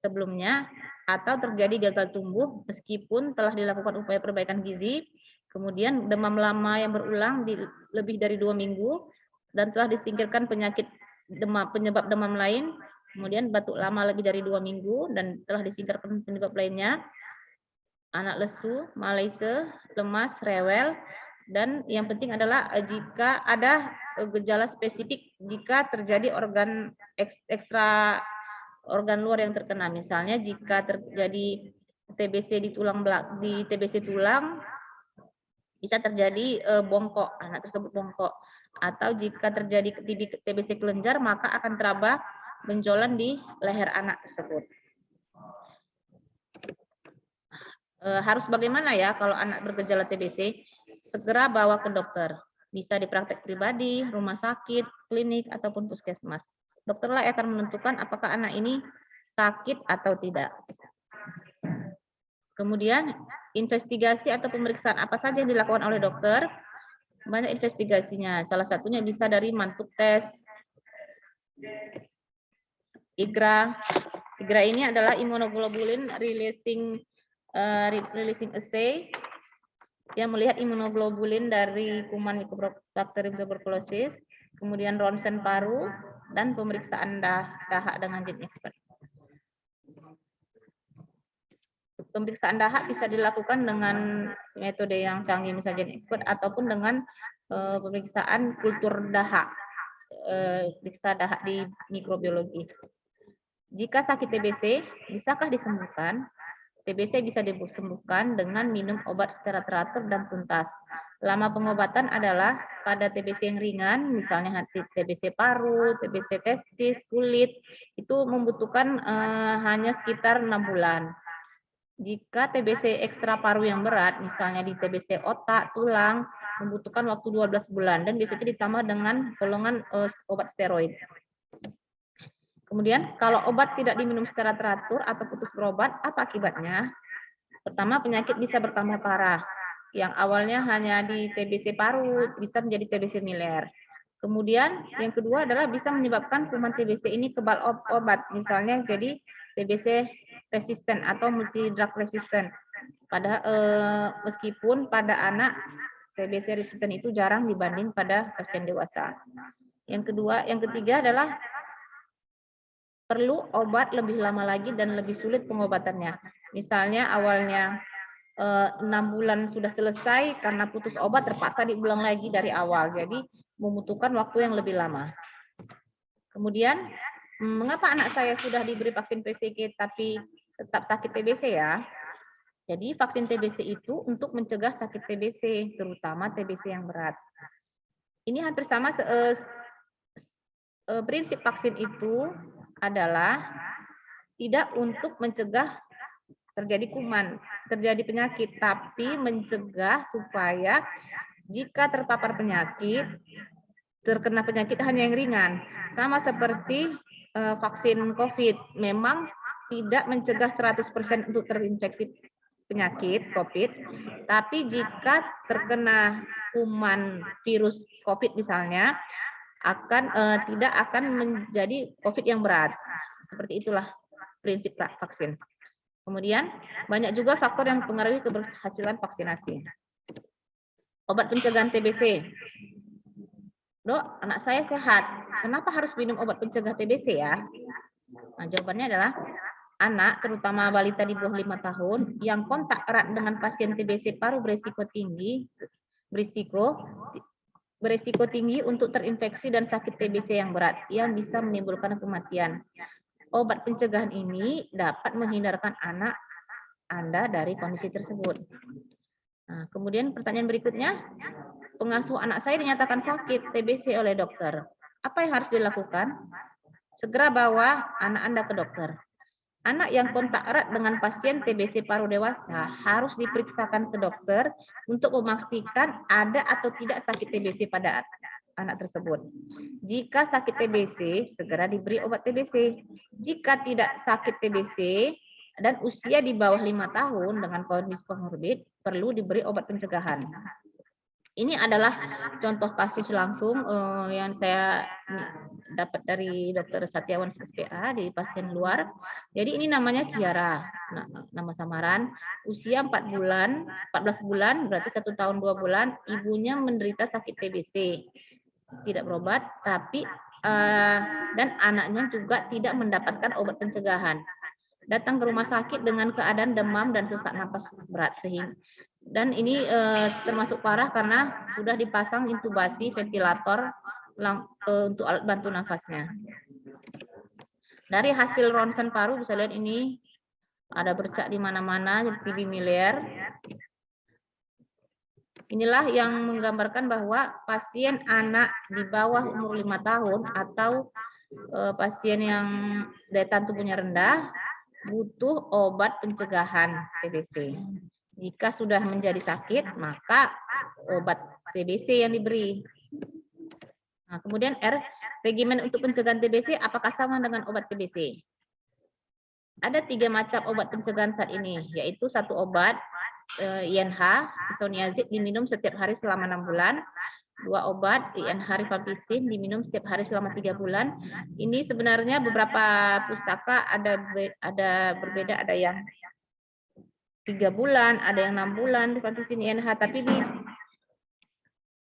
sebelumnya, atau terjadi gagal tumbuh meskipun telah dilakukan upaya perbaikan gizi, kemudian demam lama yang berulang lebih dari 2 minggu, dan telah disingkirkan penyebab demam lain, kemudian batuk lama lebih dari 2 minggu, dan telah disingkirkan penyebab lainnya, anak lesu, malaise, lemas, rewel, dan yang penting adalah jika ada gejala spesifik jika terjadi organ ekstra organ luar yang terkena, misalnya jika terjadi TBC di TBC tulang bisa terjadi bongkok, anak tersebut bongkok, atau jika terjadi TBC kelenjar maka akan teraba benjolan di leher anak tersebut. Harus bagaimana ya kalau anak bergejala TBC? Segera bawa ke dokter. Bisa di praktek pribadi, rumah sakit, klinik, ataupun puskesmas. Dokterlah yang akan menentukan apakah anak ini sakit atau tidak. Kemudian, investigasi atau pemeriksaan apa saja yang dilakukan oleh dokter? Banyak investigasinya. Salah satunya bisa dari mantuk tes, IGRA. IGRA ini adalah immunoglobulin releasing assay yang melihat imunoglobulin dari kuman Mycobacterium tuberculosis, kemudian ronsen paru, dan pemeriksaan dahak dengan GenExpert. Pemeriksaan dahak bisa dilakukan dengan metode yang canggih, misalnya GenExpert, ataupun dengan pemeriksaan kultur dahak, periksa dahak di mikrobiologi. Jika sakit TBC, bisakah disembuhkan? TBC bisa disembuhkan dengan minum obat secara teratur dan tuntas. Lama pengobatan adalah pada TBC yang ringan, misalnya TBC paru, TBC testis, kulit, itu membutuhkan hanya sekitar 6 bulan. Jika TBC ekstra paru yang berat, misalnya di TBC otak, tulang, membutuhkan waktu 12 bulan dan biasanya ditambah dengan golongan obat steroid. Kemudian, kalau obat tidak diminum secara teratur atau putus berobat, apa akibatnya? Pertama, penyakit bisa bertambah parah. Yang awalnya hanya di TBC paru, bisa menjadi TBC miliar. Kemudian, yang kedua adalah bisa menyebabkan kuman TBC ini kebal obat. Misalnya jadi TBC resisten atau multi-drug resisten. Meskipun pada anak, TBC resisten itu jarang dibanding pada pasien dewasa. Yang ketiga adalah perlu obat lebih lama lagi dan lebih sulit pengobatannya. Misalnya awalnya 6 bulan sudah selesai, karena putus obat terpaksa diulang lagi dari awal. Jadi membutuhkan waktu yang lebih lama. Kemudian, mengapa anak saya sudah diberi vaksin PCG tapi tetap sakit TBC ya? Jadi vaksin TBC itu untuk mencegah sakit TBC, terutama TBC yang berat. Ini hampir sama prinsip vaksin itu adalah tidak untuk mencegah terjadi kuman, terjadi penyakit, tapi mencegah supaya jika terpapar penyakit, terkena penyakit hanya yang ringan. Sama seperti vaksin COVID, memang tidak mencegah 100% untuk terinfeksi penyakit COVID, tapi jika terkena kuman virus COVID misalnya, tidak akan menjadi COVID yang berat. Seperti itulah prinsip vaksin. Kemudian banyak juga faktor yang mempengaruhi keberhasilan vaksinasi. Obat pencegahan TBC. Dok, anak saya sehat. Kenapa harus minum obat pencegah TBC ya? Nah, jawabannya adalah anak, terutama balita di bawah 5 tahun, yang kontak erat dengan pasien TBC paru berisiko tinggi untuk terinfeksi dan sakit TBC yang berat, yang bisa menimbulkan kematian. Obat pencegahan ini dapat menghindarkan anak Anda dari kondisi tersebut. Nah, kemudian pertanyaan berikutnya, pengasuh anak saya dinyatakan sakit TBC oleh dokter. Apa yang harus dilakukan? Segera bawa anak Anda ke dokter. Anak yang kontak erat dengan pasien TBC paru dewasa harus diperiksakan ke dokter untuk memastikan ada atau tidak sakit TBC pada anak tersebut. Jika sakit TBC, segera diberi obat TBC. Jika tidak sakit TBC dan usia di bawah 5 tahun dengan kondisi komorbid, perlu diberi obat pencegahan. Ini adalah contoh kasus langsung yang saya dapat dari Dr. Satyawan SPA di pasien luar. Jadi ini namanya Kiara, nama samaran, usia 14 bulan, berarti 1 tahun 2 bulan, ibunya menderita sakit TBC, tidak berobat, tapi dan anaknya juga tidak mendapatkan obat pencegahan. Datang ke rumah sakit dengan keadaan demam dan sesak napas berat, dan ini termasuk parah karena sudah dipasang intubasi ventilator untuk alat bantu nafasnya. Dari hasil ronsen paru bisa lihat ini ada bercak di mana-mana, TB miliar. Inilah yang menggambarkan bahwa pasien anak di bawah umur 5 tahun atau pasien yang daya tahan tubuhnya rendah butuh obat pencegahan TBC. Jika sudah menjadi sakit, maka obat TBC yang diberi. Nah, kemudian R, regimen untuk pencegahan TBC apakah sama dengan obat TBC? Ada 3 macam obat pencegahan saat ini, yaitu 1 obat INH, isoniazid, diminum setiap hari selama 6 bulan. 2 obat INH rifampicin diminum setiap hari selama 3 bulan. Ini sebenarnya beberapa pustaka ada berbeda, ada yang 3 bulan, ada yang 6 bulan rifampicin INH, tapi di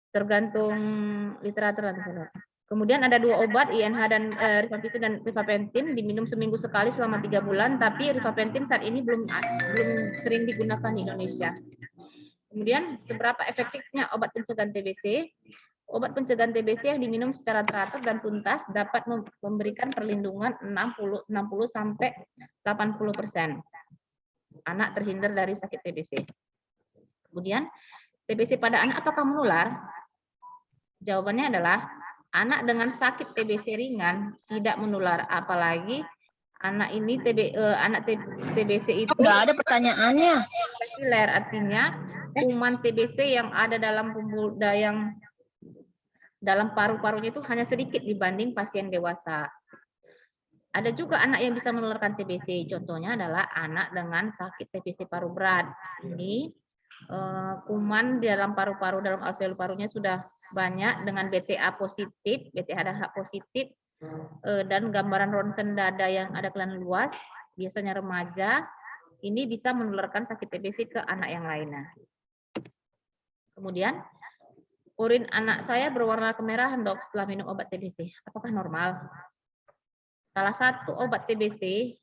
tergantung literatur misalnya. Kemudian ada 2 obat INH dan rifampicin dan rifapentin diminum seminggu sekali selama 3 bulan, tapi rifapentin saat ini belum sering digunakan di Indonesia. Kemudian seberapa efektifnya obat pencegahan TBC? Obat pencegahan TBC yang diminum secara teratur dan tuntas dapat memberikan perlindungan 60 sampai 80%. Anak terhindar dari sakit TBC. Kemudian TBC pada anak apakah menular? Jawabannya adalah anak dengan sakit TBC ringan tidak menular, apalagi anak ini TBC itu Udah ada pertanyaannya. Populer, artinya kuman TBC yang ada dalam paru-parunya itu hanya sedikit dibanding pasien dewasa. Ada juga anak yang bisa menularkan TBC. Contohnya adalah anak dengan sakit TBC paru berat. Ini kuman di dalam paru-paru, dalam alveolus parunya sudah banyak dengan BTA positif, BTH positif, dan gambaran ronsen dada yang ada kelainan luas, biasanya remaja. Ini bisa menularkan sakit TBC ke anak yang lainnya. Kemudian, urin anak saya berwarna kemerahan, dok, setelah minum obat TBC. Apakah normal? Salah satu obat TBC,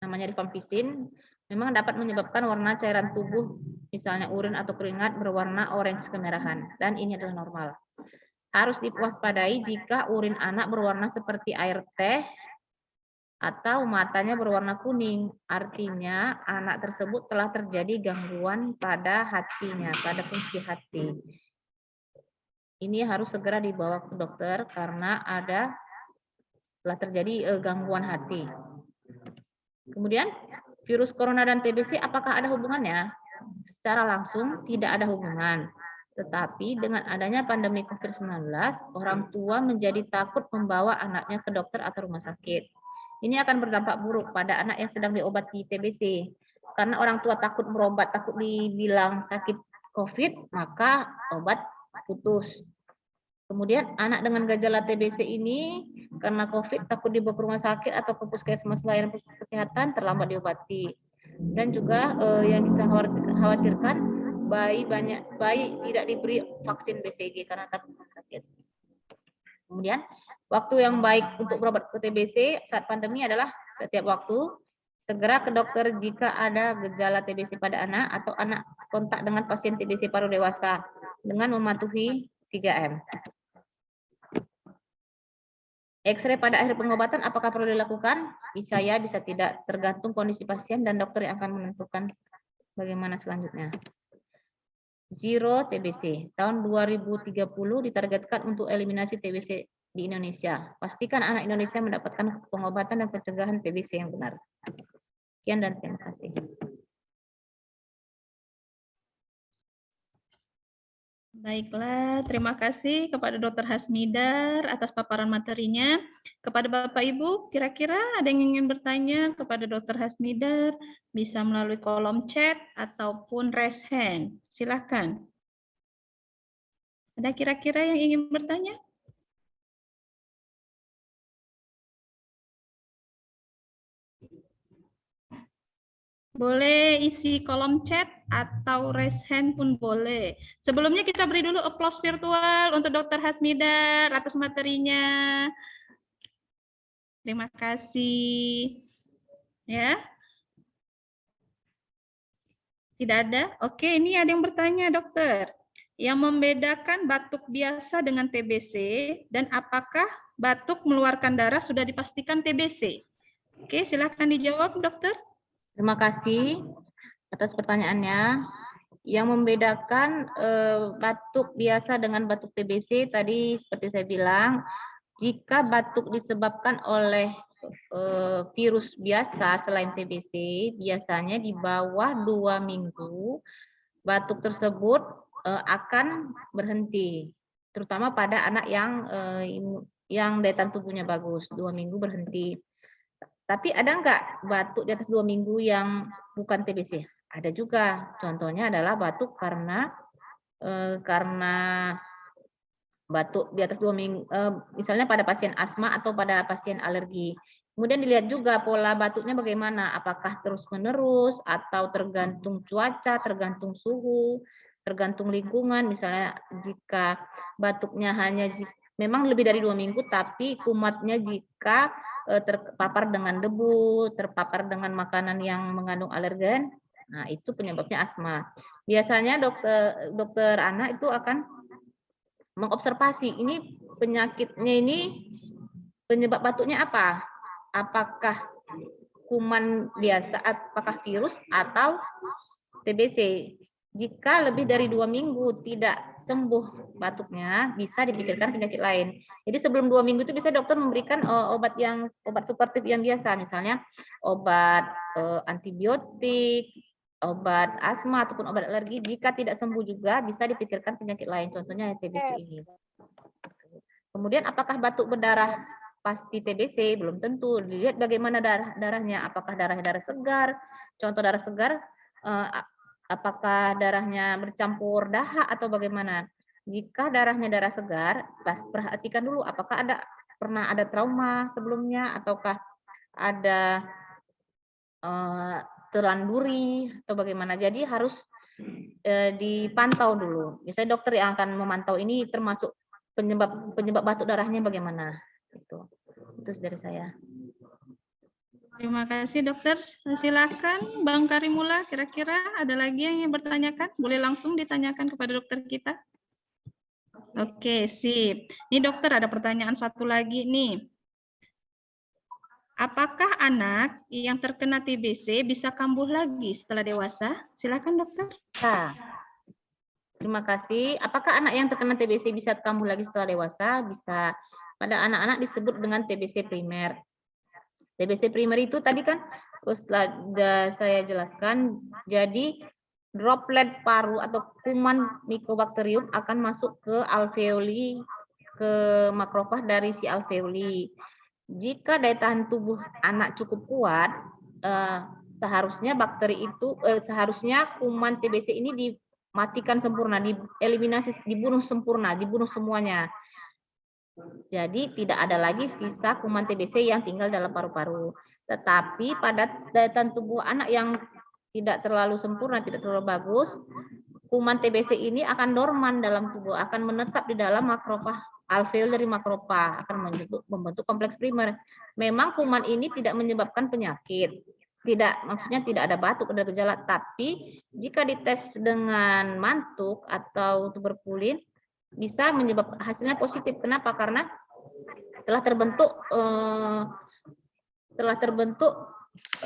namanya rifampicin, memang dapat menyebabkan warna cairan tubuh, misalnya urin atau keringat, berwarna orange kemerahan. Dan ini adalah normal. Harus diwaspadai jika urin anak berwarna seperti air teh, atau matanya berwarna kuning, artinya anak tersebut telah terjadi gangguan pada hatinya, pada fungsi hati. Ini harus segera dibawa ke dokter karena telah terjadi gangguan hati. Kemudian, virus corona dan TBC apakah ada hubungannya? Secara langsung tidak ada hubungan. Tetapi dengan adanya pandemi COVID-19, orang tua menjadi takut membawa anaknya ke dokter atau rumah sakit. Ini akan berdampak buruk pada anak yang sedang diobati TBC. Karena orang tua takut berobat, takut dibilang sakit COVID, maka obat putus. Kemudian anak dengan gejala TBC ini karena COVID takut dibawa ke rumah sakit atau ke puskesmas layanan kesehatan, terlambat diobati. Dan juga yang kita khawatirkan, bayi tidak diberi vaksin BCG karena takut sakit. Kemudian waktu yang baik untuk berobat ke TBC saat pandemi adalah setiap waktu Segera ke dokter jika ada gejala TBC pada anak atau anak kontak dengan pasien TBC paru dewasa dengan mematuhi 3M. X-ray pada akhir pengobatan apakah perlu dilakukan? Bisa ya, bisa tidak, tergantung kondisi pasien dan dokter yang akan menentukan bagaimana selanjutnya. Zero TBC. Tahun 2030 ditargetkan untuk eliminasi TBC di Indonesia. Pastikan anak Indonesia mendapatkan pengobatan dan pencegahan TBC yang benar. Sekian dan terima kasih. Baiklah, terima kasih kepada Dr. Hasmidar atas paparan materinya. Kepada Bapak Ibu, kira-kira ada yang ingin bertanya kepada Dr. Hasmidar, bisa melalui kolom chat ataupun raise hand. Silakan. Ada kira-kira yang ingin bertanya? Boleh isi kolom chat atau raise hand pun boleh. Sebelumnya kita beri dulu applause virtual untuk Dr. Hasmidar atas materinya. Terima kasih. Ya. Tidak ada? Oke, ini ada yang bertanya, dokter. Yang membedakan batuk biasa dengan TBC dan apakah batuk mengeluarkan darah sudah dipastikan TBC? Oke, silakan dijawab, dokter. Terima kasih atas pertanyaannya. Yang membedakan batuk biasa dengan batuk TBC tadi seperti saya bilang, jika batuk disebabkan oleh virus biasa selain TBC, biasanya di bawah 2 minggu batuk tersebut akan berhenti, terutama pada anak yang daya tahan tubuhnya bagus, 2 minggu berhenti. Tapi ada nggak batuk di atas 2 minggu yang bukan TBC? Ada juga. Contohnya adalah batuk karena batuk di atas 2 minggu, misalnya pada pasien asma atau pada pasien alergi. Kemudian dilihat juga pola batuknya bagaimana, apakah terus-menerus atau tergantung cuaca, tergantung suhu, tergantung lingkungan. Misalnya jika batuknya memang lebih dari 2 minggu, tapi kumatnya jika terpapar dengan debu, terpapar dengan makanan yang mengandung alergen, nah itu penyebabnya asma. Biasanya dokter anak itu akan mengobservasi ini penyakitnya ini, penyebab batuknya apa? Apakah kuman biasa, apakah virus atau TBC? Jika lebih dari 2 minggu tidak sembuh batuknya, bisa dipikirkan penyakit lain. Jadi sebelum 2 minggu itu bisa dokter memberikan obat suportif yang biasa, misalnya obat antibiotik, obat asma ataupun obat alergi. Jika tidak sembuh juga bisa dipikirkan penyakit lain, contohnya TBC ini. Kemudian apakah batuk berdarah pasti TBC? Belum tentu. Dilihat bagaimana darahnya, apakah darahnya darah segar. Contoh darah segar, apakah darahnya bercampur dahak atau bagaimana. Jika darahnya darah segar, perhatikan dulu apakah pernah ada trauma sebelumnya, ataukah ada telan duri atau bagaimana. Jadi harus dipantau dulu. Misalnya dokter yang akan memantau ini termasuk penyebab batuk darahnya bagaimana. Itu dari saya. Terima kasih, dokter. Silakan, Bang Karimullah. Kira-kira ada lagi yang ingin bertanyakan? Boleh langsung ditanyakan kepada dokter kita. Oke, sip. Ini dokter ada pertanyaan satu lagi nih. Apakah anak yang terkena TBC bisa kambuh lagi setelah dewasa? Silakan, dokter. Nah, terima kasih. Apakah anak yang terkena TBC bisa kambuh lagi setelah dewasa? Bisa. Pada anak-anak disebut dengan TBC primer. TBC primer itu tadi kan sudah saya jelaskan, jadi droplet paru atau kuman Mycobacterium akan masuk ke alveoli, ke makrofag dari si alveoli. Jika daya tahan tubuh anak cukup kuat, seharusnya seharusnya kuman TBC ini dimatikan sempurna, dieliminasi, dibunuh sempurna, dibunuh semuanya. Jadi tidak ada lagi sisa kuman TBC yang tinggal dalam paru-paru. Tetapi pada daya tahan tubuh anak yang tidak terlalu sempurna, tidak terlalu bagus, kuman TBC ini akan dorman dalam tubuh, akan menetap di dalam makrofag, alveol dari makrofag, akan membentuk kompleks primer. Memang kuman ini tidak menyebabkan penyakit, maksudnya tidak ada batuk, ada gejala. Tapi jika dites dengan mantuk atau tuberkulin, bisa menyebabkan hasilnya positif. Kenapa? Karena telah terbentuk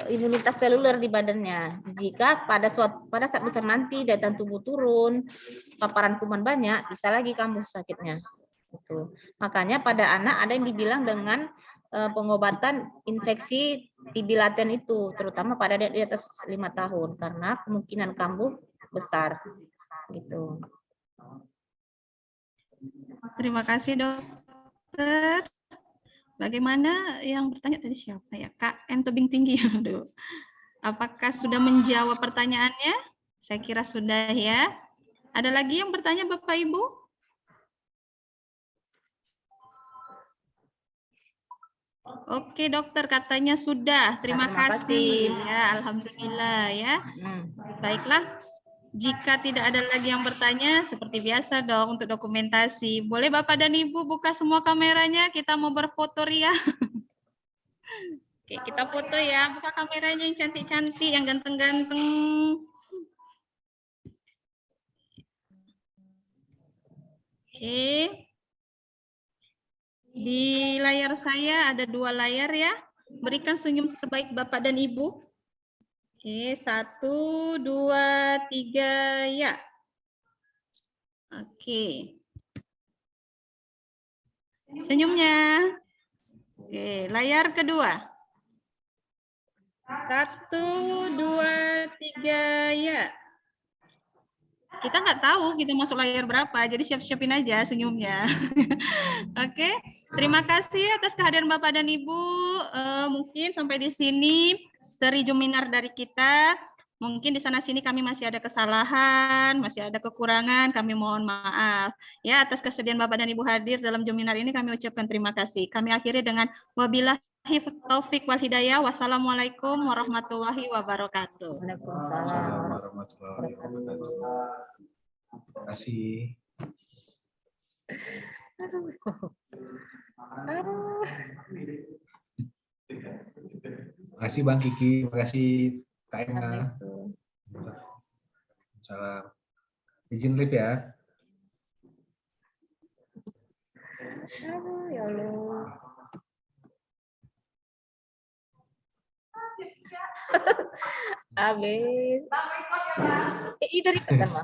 imunitas seluler di badannya. Jika pada saat besar nanti daya tahan tubuh turun, paparan kuman banyak, bisa lagi kambuh sakitnya. Gitu. Makanya pada anak ada yang dibilang dengan pengobatan infeksi TB laten itu, terutama pada di atas 5 tahun, karena kemungkinan kambuh besar. Gitu. Terima kasih, dokter. Bagaimana yang bertanya tadi siapa ya? Kak M tebing tinggi. Aduh. Apakah sudah menjawab pertanyaannya? Saya kira sudah ya. Ada lagi yang bertanya Bapak Ibu? Oke dokter, katanya sudah. Terima kasih. Ya, alhamdulillah ya. Baiklah. Jika tidak ada lagi yang bertanya, seperti biasa dong untuk dokumentasi. Boleh Bapak dan Ibu buka semua kameranya, kita mau berfoto Ria. Oke, kita foto ya. Buka kameranya yang cantik-cantik, yang ganteng-ganteng. Oke. Di layar saya ada 2 layar ya. Berikan senyum terbaik Bapak dan Ibu. Oke, 1, 2, 3, ya. Oke. Senyumnya. Oke, layar kedua. 1, 2, 3, ya. Kita nggak tahu kita masuk layar berapa, jadi siap-siapin aja senyumnya. Oke, terima kasih atas kehadiran Bapak dan Ibu. Mungkin sampai di sini seri Juminar dari kita. Mungkin di sana-sini kami masih ada kesalahan, masih ada kekurangan, kami mohon maaf. Ya, atas kesediaan Bapak dan Ibu hadir dalam Juminar ini kami ucapkan terima kasih. Kami akhiri dengan wabillahi taufik wal hidayah. Wassalamualaikum warahmatullahi wabarakatuh. Waalaikumsalam warahmatullahi wabarakatuh. Terima kasih. Terima kasih Bang Kiki, terima kasih Kak Emma. Salam. Izin live ya. Ya Allah. Habis. Dari pertama.